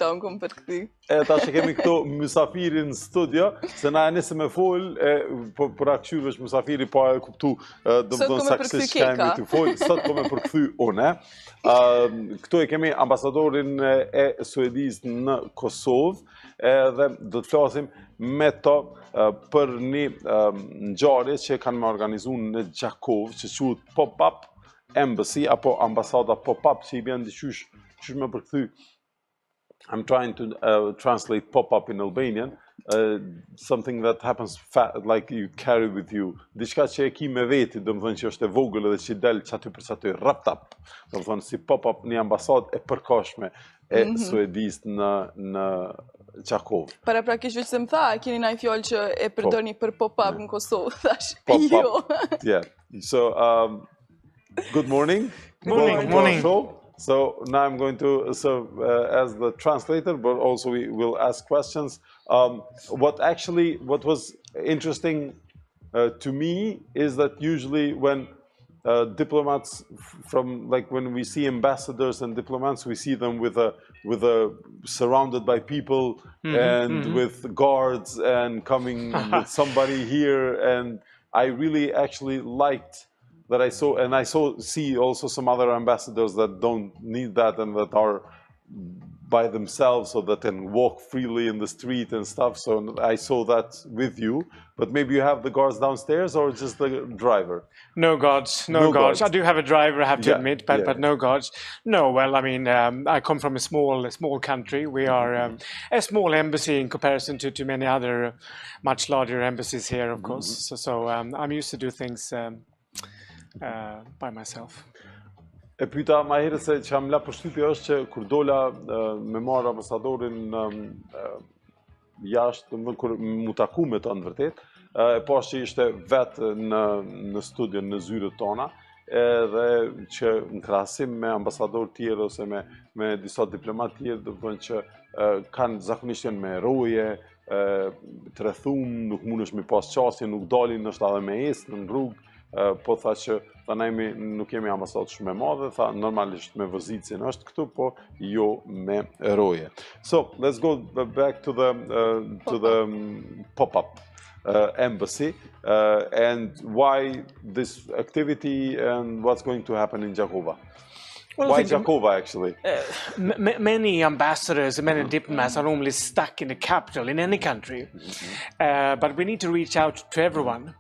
ta unë kom përkthy. Tash kemi këtu mysafirin në studio, se na nisëm me fol, për aktyr është mysafiri pa e kuptu, do të thonë saksisht kemi të fol, sot kome përkthy unë. Këtu e kemi ambasadorin e Suedisë në Kosovë, dhe do të flasim me to për një ngjarje që kanë organizuar në Gjakovë, që quhet Pop-up Embassy apo Ambasada Pop-up, që I bën diqysh më përkthy. I'm trying to translate pop-up in Albanian, something that happens like you carry with you. Diçka që e ki me veti, do më thënë që është e vogël edhe që del që aty për që aty, rap-tap. Do më thënë si pop-up një ambasad e përkoshme e Suedisë në Gjakovë. Para prakisht veç se më tha, keni na I fjalë që e përdorni për pop-up në Kosovë, thash. Pop-up, yeah. So, good morning. Morning. So now I'm going to serve as the translator, but also we will ask questions. What was interesting to me is that usually when diplomats from, like when we see ambassadors and diplomats, we see them with surrounded by people and with guards and coming with somebody here, and I really actually liked that I see also some other ambassadors that don't need that and that are by themselves so that can walk freely in the street and stuff. So I saw that with you, but maybe you have the guards downstairs or just the driver? No guards. I do have a driver, I have to admit, but no guards. No, well, I mean, I come from a small country. We are a small embassy in comparison to many other much larger embassies here, of course. So I'm used to do things by myself. E pyeta ma herët se që am la përshtypje është që kur dola me marrë ambasadorin jashtë, kur mu taku me të në vërtet, e pas që ishte vetë në studion në zyrët tona, edhe që në krahasim me ambasador tjerë ose me disa diplomat tjerë, do të thonë që kanë zakonisht janë me roje, të rrethum, nuk mundesh me pas qasje, nuk dalin nështë edhe me esë në rrugë. Po tha që nuk kemi ambasadë shumë e madhe, tha normalisht me vëzicin është këtu, po jo me roje. So, let's go back to the pop-up embassy and why this activity and what's going to happen in Gjakovë. Well, why Gjakovë, actually? Many ambassadors and many diplomats are normally stuck in the capital in any country, but we need to reach out to everyone.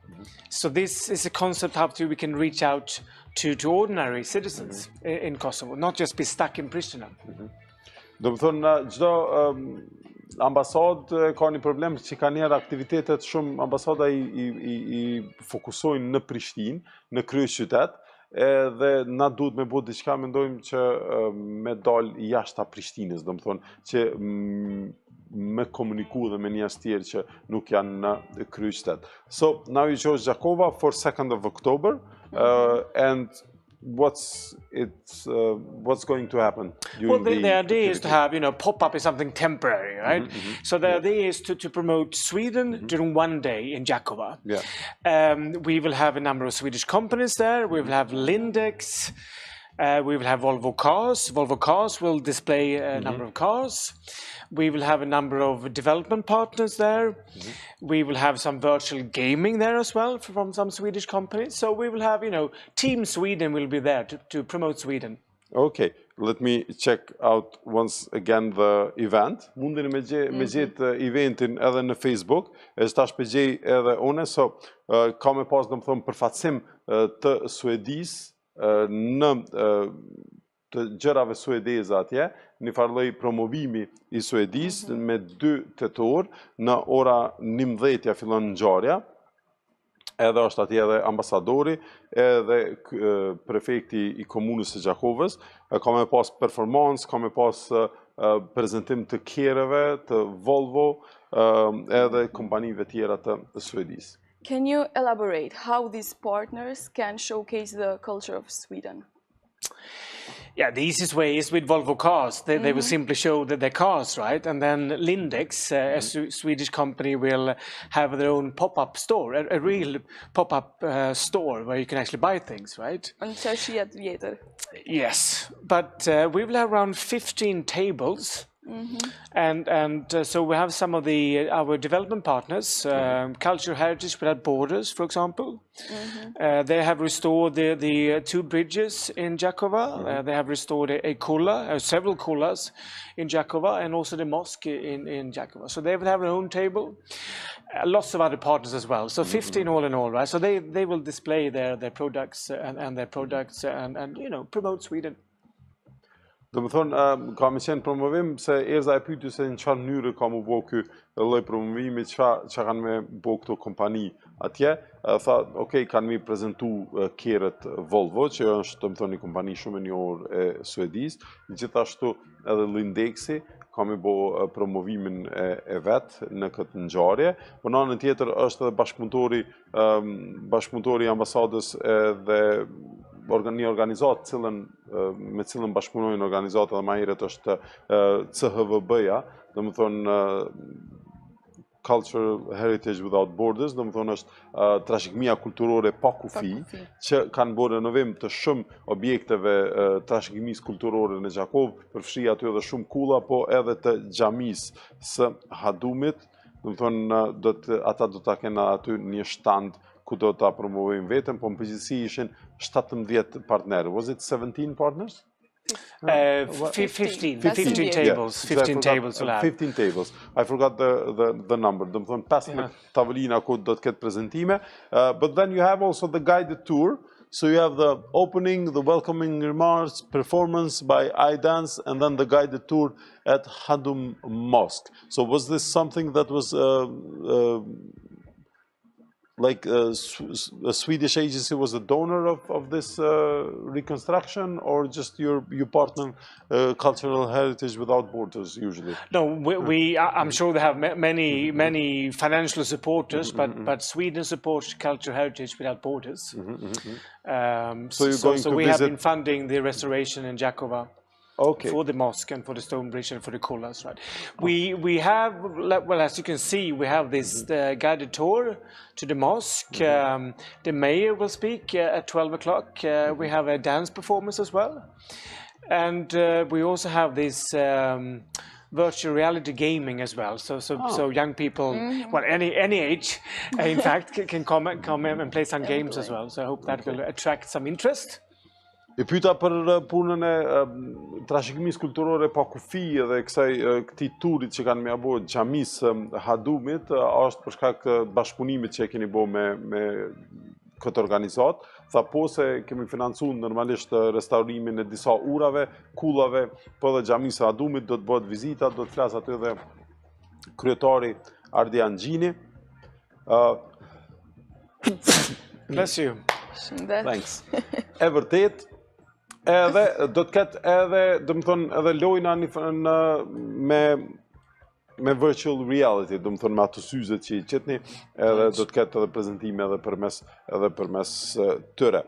So this is a concept how we can reach out to ordinary citizens in Kosovo, not just be stuck in Pristina. Do të thonë, çdo ambasadë ka një problem që ka njerë aktivitetet shumë, ambasada I fokusojnë në Prishtinë, në kryeqytet, dhe na duhet me bëu diçka, mendojmë që me dal jashtë Prishtinës, do të thonë që me komuniku dhe me njerëz tjerë që nuk janë në kryeqytet. So now you chose Gjakovë for 2nd of October, and what's going to happen? Well, the idea is to have, pop-up is something temporary, right? So the idea is to promote Sweden during one day in Gjakovë. Yeah. We will have a number of Swedish companies there. We will have Lindex. We will have Volvo Cars. Volvo Cars will display a number of cars. We will have a number of development partners there. We will have some virtual gaming there as well from some Swedish companies. So we will have, Team Sweden will be there to promote Sweden. Okay, let me check out once again the event. Mundeni me gjetë eventin edhe në Facebook, e tash pe gjej edhe une, so ka me pas, do më thonë, përfacim të Suedisë në të gjërave suedeze atje, një farloj promovimi I Suedisë me 2 tetor, në ora 11 fillon ngjarja, edhe është atje edhe ambasadori, edhe prefekti I komunës së Gjakovës, ka me pas performance, ka me pas prezentim të kjerëve, të Volvo, edhe kompanive tjera të Suedisë. Can you elaborate how these partners can showcase the culture of Sweden? Yeah, the easiest way is with Volvo Cars. They will simply show their cars, right? And then Lindex, a Swedish company, will have their own pop-up store, a real pop-up store where you can actually buy things, right? And Yes, but we will have around 15 tables So we have some of our development partners, Cultural Heritage Without Borders, for example. They have restored the 2 bridges in Gjakovë. They have restored a kula, several kulas in Gjakovë, and also the mosque in Gjakovë. So they will have their own table. Lots of other partners as well. So 15 all in all, right? So they will display their products and their products and promote Sweden. Do më thonë, ka me qenë promovim, se Erza e pyeti se në çfarë mënyre ka mu bo ky lloj promovimi, çka kanë me bo këto kompani atje. Tha, okay, kanë mi prezentu kerët Volvo, që është, do më thonë, një kompani shumë e njohur e Suedis. Gjithashtu edhe Lindexi ka mi bo promovimin e vetë në këtë ngjarje. Por në anën tjetër është edhe bashkëpunëtori i ambasadës dhe një organizatë me cilën bashkëpunojnë organizata dhe ma herët është CHVB-ja, dhe më thonë Cultural Heritage Without Borders, dhe më thonë është trashëgimia kulturore pa kufi, që kanë bërë renovim të shumë objekteve trashëgimisë kulturore në Gjakovë, përfshi aty edhe shumë kulla, po edhe të xhamisë së Hadumit, dhe më thonë ata do ta kenë aty një stand ku do ta promovojnë vetëm, po në përgjithësi ishin 17 partnerë. Was it 17 partners? 15 tables. 15 tables will have. 15 tables. I forgot the number. Do më thonë 15 tavolina ku do të ketë prezentime. But then you have also the guided tour. So you have the opening, the welcoming remarks, performance by iDance, and then the guided tour at Hadum Mosque. So was this something that was like a Swedish agency was a donor of this reconstruction, or just your partner Cultural Heritage Without Borders usually? No, I'm sure they have many financial supporters, but Sweden supports Cultural Heritage Without Borders. So we have been funding the restoration in Gjakovë. Okay. For the mosque and for the stone bridge and for the kulas, right? We have, well, as you can see, we have this guided tour to the mosque. The mayor will speak at 12 o'clock. We have a dance performance as well. And we also have this virtual reality gaming as well. So young people, well, any age, in fact, can come and play some games as well. So I hope that will attract some interest. E pyeta për punën e trashëgimisë kulturore pa kufi dhe këtij turit që kanë bërë xhamisë Hadumit, është për shkak të bashkëpunimit që e keni bërë me këtë organizat. Tha po se kemi financuar normalisht restaurimin e disa urave, kullave, po edhe xhamisë Hadumit, do të bëhet vizita, do të flas aty edhe kryetari Ardian Gjini. Bless you. Thanks. E vërtet, edhe do të ketë edhe, do më thonë, edhe lojna me virtual reality, do më thonë me ato syzet që i qitni, edhe do të ketë edhe prezentime edhe përmes tyre.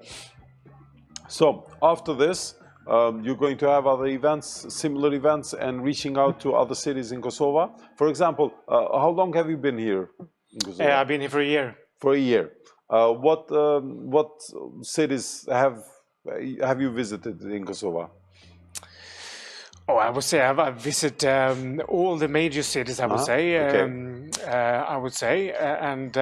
So, after this, you're going to have other events, similar events, and reaching out to other cities in Kosovo. For example, how long have you been here in Kosovo? I've been here for a year. For a year. What cities have you visited in Kosovo? Oh, I would say I've visited all the major cities. I would say. Okay. I would say, and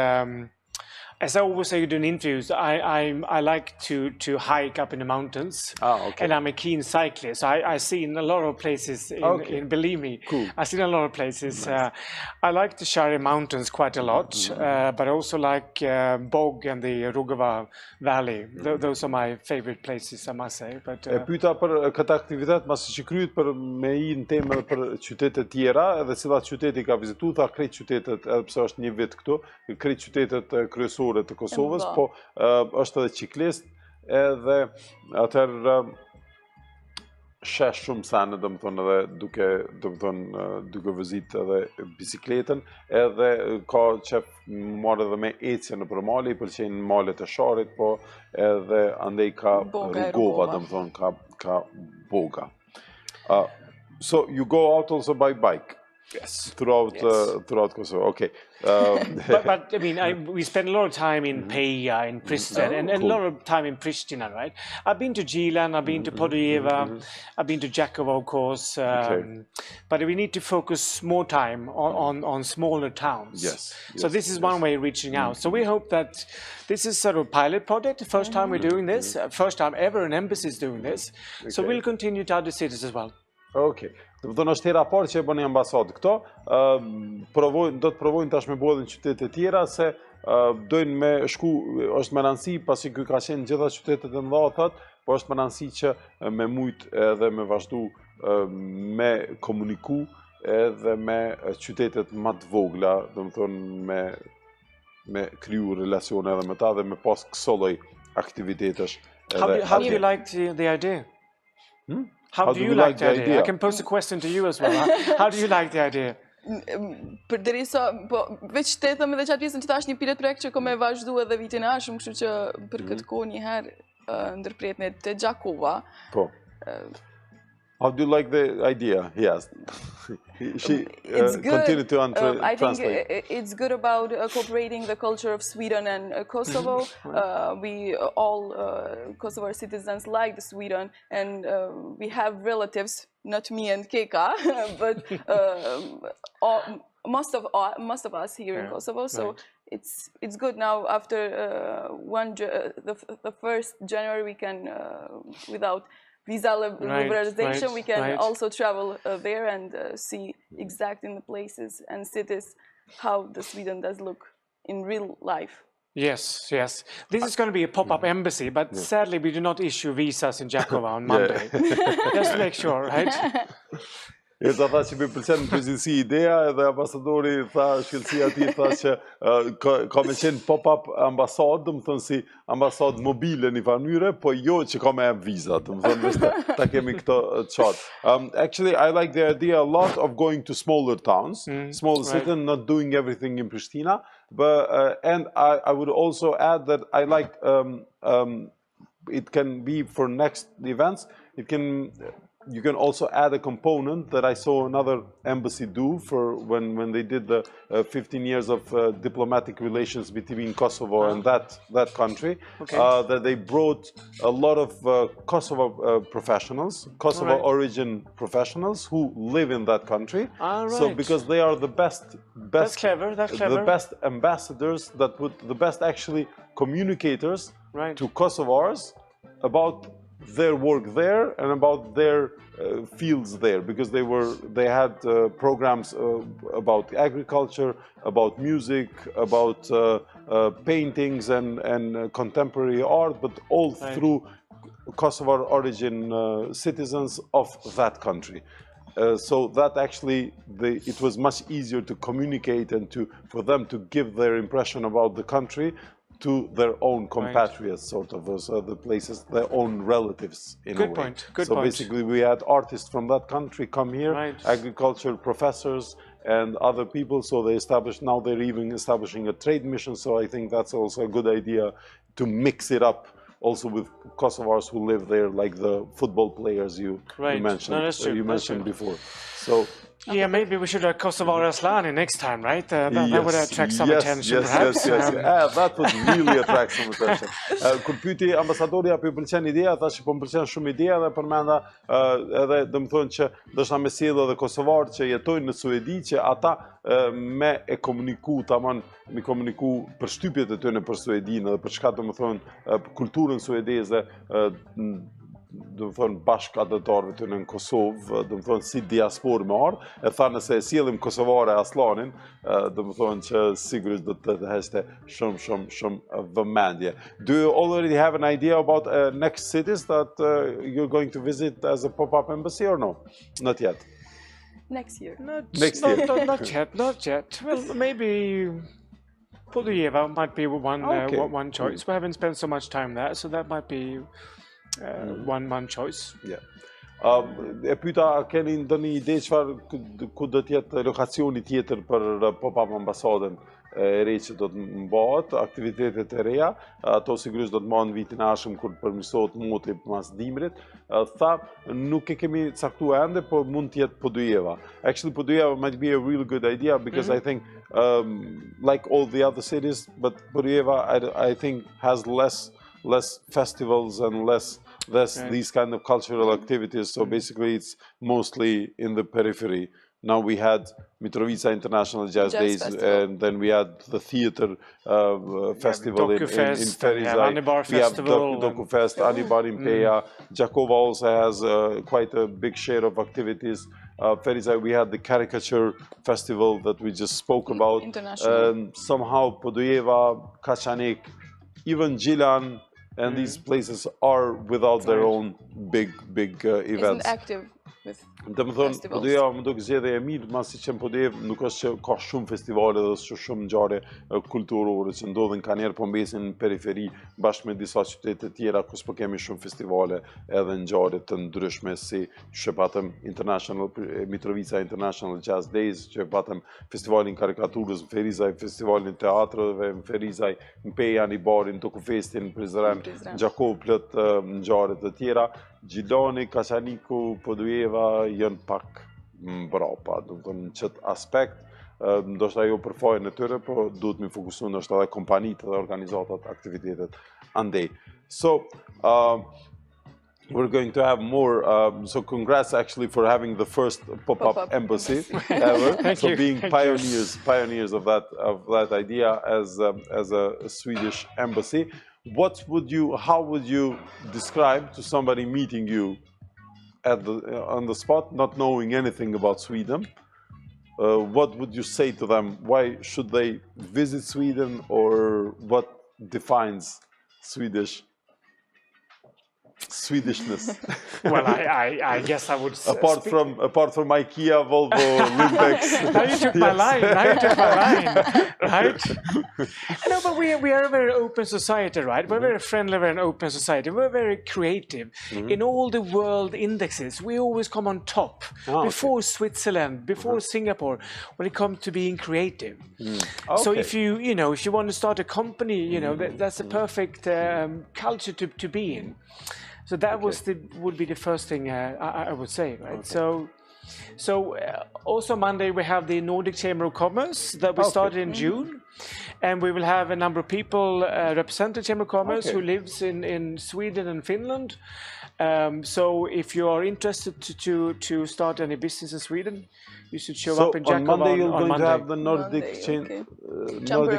as I always say during interviews, I like to hike up in the mountains. Okay. And I'm a keen cyclist. I've seen a lot of places. Believe me, cool. I've seen a lot of places. Nice. I like the Shire Mountains quite a lot, but I also like Bog and the Rugova Valley. Those are my favorite places, I must say. But e pyeta për këtë aktivitet, masi që kryet për me i në temë për qytetet tjera, edhe cilat qyteti ka vizitu, tha krejt qytetet, edhe pse është një vit këtu, krejt qytetet kryesore të Kosovës, po është edhe ciklist, edhe atëherë shesh shumë sene, do më thonë, edhe duke vëzit edhe bicikletën, edhe ka qef marrë edhe me ecje në përmali, i pëlqejnë malet e sharit, po edhe andej ka rrugova, do më thonë, ka boga. So you go out also by bike? Yes. Throughout Kosovo. Okay. But I mean, we spend a lot of time in Peja, in Pristina, and a lot of time in Pristina, right? I've been to Gjilan, I've been to Podujeva, I've been to Gjakovë, of course. But we need to focus more time on smaller towns. Yes. So this is one way of reaching out. So we hope that this is sort of a pilot project. The first time we're doing this, first time ever an embassy is doing this. So we'll continue to other cities as well. Okay. Do të thonë është hera parë që e bën ambasadë këto, do të provojnë tash me bodhin qytete tjera se dojnë me shku, është me rëndësi pasi ky ka qenë gjitha qytetet e mëdha thot, po është me rëndësi që me mujt edhe me vazhdu me komuniku edhe me qytetet më të vogla, do të thonë me kriju relacione edhe me ta dhe me pas këso lloj aktivitetesh. How do you like the idea? How do you like the idea? I can pose a question to you as well. How do you like the idea? Përderisa, po, veç të thëmë edhe qatë pjesën që tash një pilot projekt që ko me vazhdu edhe vitin ashëm, kështu që për këtë kohë njëherë ndërpretne të Gjakovë. Po. How do you like the idea? Yes. She continued to translate. I think it's good about cooperating the culture of Sweden and Kosovo. We all Kosovo citizens like Sweden, and we have relatives, not me and Keka, but most of us here in Kosovo. So it's good now. After the 1st January, we can without visa liberalization, we can also travel there and see exact in the places and cities how the Sweden does look in real life. Yes, yes. This is going to be a pop-up embassy, but sadly we do not issue visas in Gjakovë on Monday. Just to make sure, right? E ta tha që më pëlqen në përgjithësi ideja edhe ambasadori tha shkëlqësia e tij tha që ka me qenë pop-up ambasadë, do të thonë si ambasadë mobile në mënyrë, po jo që ka me viza, do të thonë vetë ta kemi këtë çart. Actually I like the idea a lot of going to smaller towns, smaller cities, not doing everything in Pristina, but and I would also add that I like it can be for next events, you can also add a component that I saw another embassy do for when they did the 15 years of diplomatic relations between Kosovo and that country. That they brought a lot of Kosovo professionals, Kosovo origin professionals who live in that country. So because they are the best, that's clever. The best ambassadors, the best actually communicators to Kosovars about their work there and about their fields there, because they had programs about agriculture, about music, about paintings and contemporary art, but all through Kosovar origin citizens of that country. So that actually it was much easier to communicate and for them to give their impression about the country to their own compatriots, sort of, the places, their own relatives in a way. Good so point. Basically we had artists from that country come here, agricultural professors and other people, so now they're even establishing a trade mission, so I think that's also a good idea to mix it up also with Kosovars who live there, like the football players you mentioned, you mentioned before. So yeah, maybe we should have Kosovar Aslani next time, right? That would attract some attention, perhaps. Yes. That would really attract some attention. Kur pyeti ambasadori apo ju pëlqen ideja, thash që po më pëlqen shumë ideja dhe përmenda edhe do të thonë që ndoshta me sjell edhe kosovar që jetojnë në Suedi që ata me e komuniku tamam, me komuniku për shtypjet e tyre për Suedinë dhe për çka do të thonë kulturën suedeze do të thonë bashkëdhetarëve të në Kosovë, do të thonë si diasporë me ardh, e tha nëse e sjellim kosovare Aslanin, do të thonë që sigurisht do të heshte shumë vëmendje. Do you already have an idea about next cities that you're going to visit as a pop-up embassy or no? Not yet. Next year. Not yet. Well, maybe Podujeva might be one choice. We haven't spent so much time there, so that might be one choice. Yeah. E pyeta, a keni ndonjë ide çfarë ku do të jetë lokacioni tjetër për pop-up ambasadën e re që do të mbahet, aktivitetet e reja, ato sigurisht do të mbahen vitin e ardhshëm kur përmirësohet moti pas dimrit. Tha, nuk e kemi caktuar ende, por mund të jetë Podujeva. Actually, Podujeva might be a really good idea because I think, like all the other cities, but Podujeva, I think, has less festivals and less these kind of cultural activities. So basically, it's mostly in the periphery. Now we had Mitrovica International Jazz Days, and then we had the theater festival in Ferizaj. We have DokuFest, Anibar in Peja. Gjakovë also has quite a big share of activities. Ferizaj, we had the caricature festival that we just spoke about. Somehow Podujeva, Kaçanik, even Gjilan, and these places are without their own big events. Isn't active with Dhe më thonë, Podujeva më duke zgjedhje e mirë, masi që në Podujevë nuk është që ka shumë festivale dhe shumë ngjarje kulturore që ndodhin ka njerë po mbesin në periferi bashkë me disa qytete tjera ku s'po kemi shumë festivale edhe ngjarje të ndryshme si që patëm Mitrovica International Jazz Days, që patëm festivalin karikaturës në Ferizaj, festivalin teatrëve në Ferizaj, në Peja, në Barin, DokuFestin, në Prizren, në Gjakovë plot ngjarje të tjera. Gjilani, Kaçaniku, Podujeva janë pak mbrapa, do të thonë në çet aspekt, ndoshta ajo për fajin e tyre, po duhet mi fokusu ndoshta edhe kompanitë dhe organizatat, aktivitetet andej. So, we're going to have more, so congrats actually for having the first pop-up embassy ever. So being pioneers of that idea as a Swedish embassy. How would you describe to somebody meeting you on the spot, not knowing anything about Sweden? What would you say to them? Why should they visit Sweden, or what defines Swedishness? Well, I guess I would. Apart from IKEA, Volvo, Lindex. Now you took my line. Right? No, but we are a very open society, right? We're very friendly, very open society. We're very creative. In all the world indexes, we always come on top before Switzerland, before Singapore, when it comes to being creative. So if you want to start a company, that's a perfect culture to be in. So that would be the first thing I would say, right? So also Monday we have the Nordic Chamber of Commerce that we started in June, and we will have a number of people represent the Chamber of Commerce who lives in Sweden and Finland. So if you are interested to start any business in Sweden, you should show up in Gjakovë on Monday. You're going Monday. to have the Nordic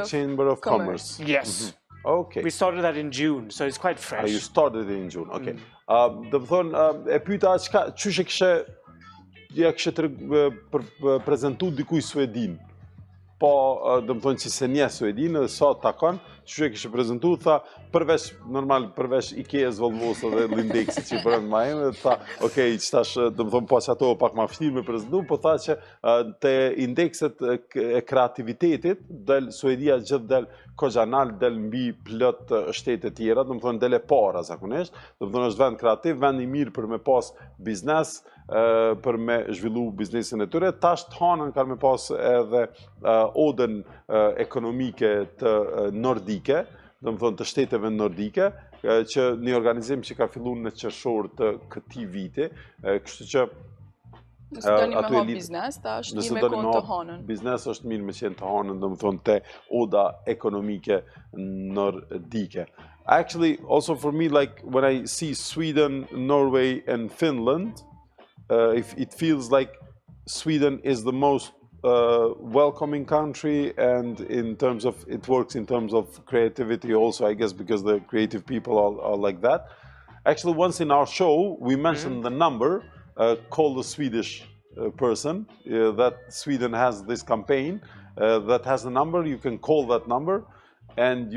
Chamber of Commerce. Yes. Okay. We started that in June, so it's quite fresh. You started in June, okay. Dhe më thonë, e pyeta, qysh e kishe të prezentu dikuj Suedin? Po, dhe më thonë që se nje Suedin, dhe sa takon, qysh e kishe prezentu, tha, përveç Ikeas, Volvos dhe Lindexit që i përën ma eme, tha, okej, qëtash, dhe më thonë, po që ato pak ma fështirë me prezentu, po tha që të indekset e kreativitetit, del Suedia gjithë del Koxanal, del mbi plot shtete tjera, dhe më thonë, del e para zakonisht, dhe më thonë, është vend kreativ, vend i mirë për me pas biznes, për me zhvillu biznesin e tyre. Tash të hanën kanë me pas edhe odën ekonomike të nordike, dhe më thonë të shteteve nordike, që një organizim që ka fillu në qershor të këtij viti, kështu që nëse doni me hap biznes, tash është mirë me kon të hanën. Biznes është mirë me qenë të hanën, dhe më thonë te oda ekonomike nordike. Actually, also for me, like when I see Sweden, Norway and Finland, it feels like Sweden is the most welcoming country, and it works in terms of creativity also, I guess, because the creative people are like that. Actually, once in our show, we mentioned the number, call the Swedish person, that Sweden has this campaign that has a number. You can call that number, and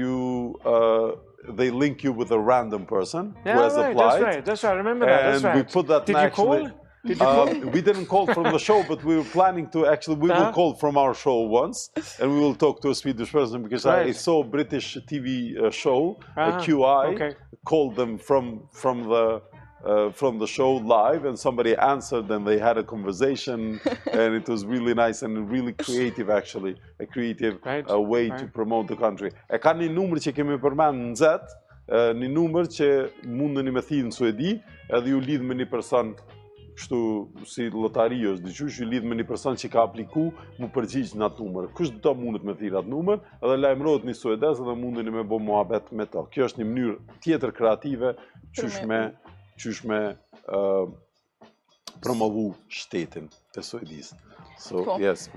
they link you with a random person who has applied. That's right. I remember that. That's right. We put that. Did you call? We didn't call from the show, but we were planning to we will call from our show once, and we will talk to a Swedish person, because I saw a British TV show, QI, called them from the from the show live, and somebody answered, and they had a conversation, and it was really nice and really creative, actually, a creative way to promote the country. E ka një numër që kemi përmend në Zet, një numër që mundeni me thirrë në Suedi, edhe ju lidh me një person, kështu si lotari është diçush, ju lidh me një person që ka apliku, mu përgjigj në atë numër. Kush do mundet me thirrë atë numër, edhe lajmërohet një suedez edhe mundeni me bë muhabet me to. Kjo është një mënyrë tjetër kreative qysh me promovu shtetin e Suedisë. So, yes,